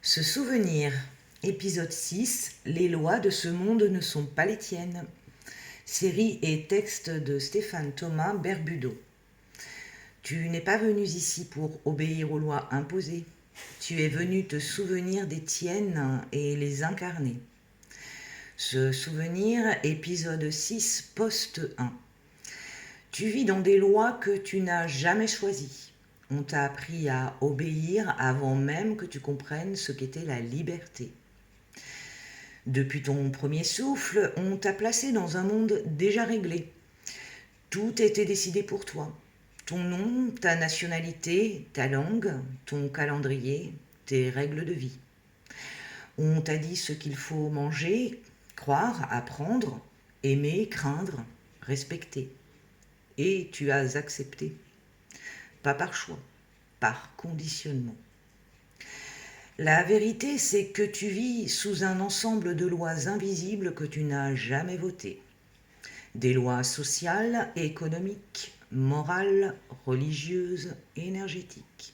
Se souvenir, épisode 6, les lois de ce monde ne sont pas les tiennes. Série et texte de Stéphane Thomas Berbudo. Tu n'es pas venu ici pour obéir aux lois imposées. Tu es venu te souvenir des tiennes et les incarner. Se souvenir, épisode 6, poste 1. Tu vis dans des lois que tu n'as jamais choisies. On t'a appris à obéir avant même que tu comprennes ce qu'était la liberté. Depuis ton premier souffle, on t'a placé dans un monde déjà réglé. Tout était décidé pour toi. Ton nom, ta nationalité, ta langue, ton calendrier, tes règles de vie. On t'a dit ce qu'il faut manger, croire, apprendre, aimer, craindre, respecter. Et tu as accepté. Pas par choix, par conditionnement. La vérité, c'est que tu vis sous un ensemble de lois invisibles que tu n'as jamais votées. Des lois sociales, économiques, morales, religieuses, énergétiques.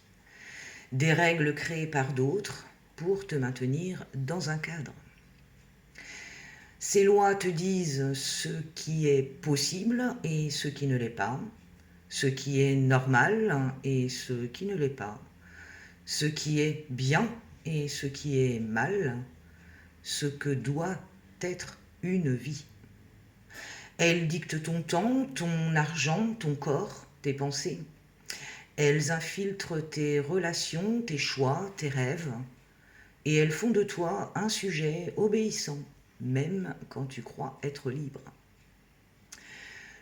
Des règles créées par d'autres pour te maintenir dans un cadre. Ces lois te disent ce qui est possible et ce qui ne l'est pas, ce qui est normal et ce qui ne l'est pas, ce qui est bien et ce qui est mal, ce que doit être une vie. Elles dictent ton temps, ton argent, ton corps, tes pensées. Elles infiltrent tes relations, tes choix, tes rêves. Et elles font de toi un sujet obéissant, même quand tu crois être libre.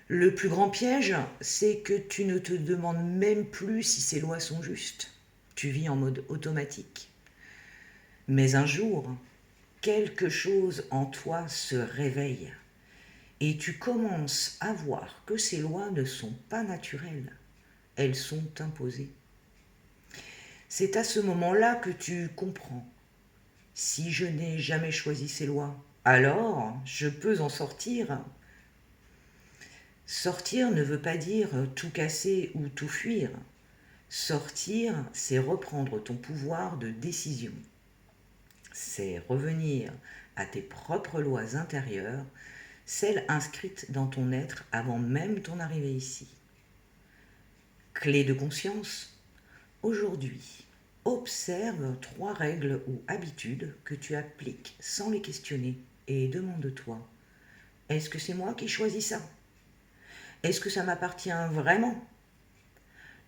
Le plus grand piège, c'est que tu ne te demandes même plus si ces lois sont justes. Tu vis en mode automatique. Mais un jour, quelque chose en toi se réveille et tu commences à voir que ces lois ne sont pas naturelles, elles sont imposées. C'est à ce moment-là que tu comprends. Si je n'ai jamais choisi ces lois, alors je peux en sortir. Sortir ne veut pas dire tout casser ou tout fuir. Sortir, c'est reprendre ton pouvoir de décision. C'est revenir à tes propres lois intérieures, celles inscrites dans ton être avant même ton arrivée ici. Clé de conscience. Aujourd'hui, observe 3 règles ou habitudes que tu appliques sans les questionner et demande-toi, est-ce que c'est moi qui choisis ça? Est-ce que ça m'appartient vraiment?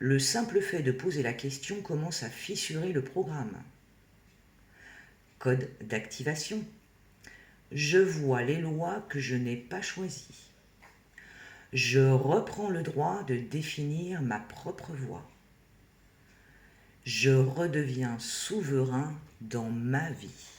Le simple fait de poser la question commence à fissurer le programme. Code d'activation. Je vois les lois que je n'ai pas choisies. Je reprends le droit de définir ma propre voie. Je redeviens souverain dans ma vie.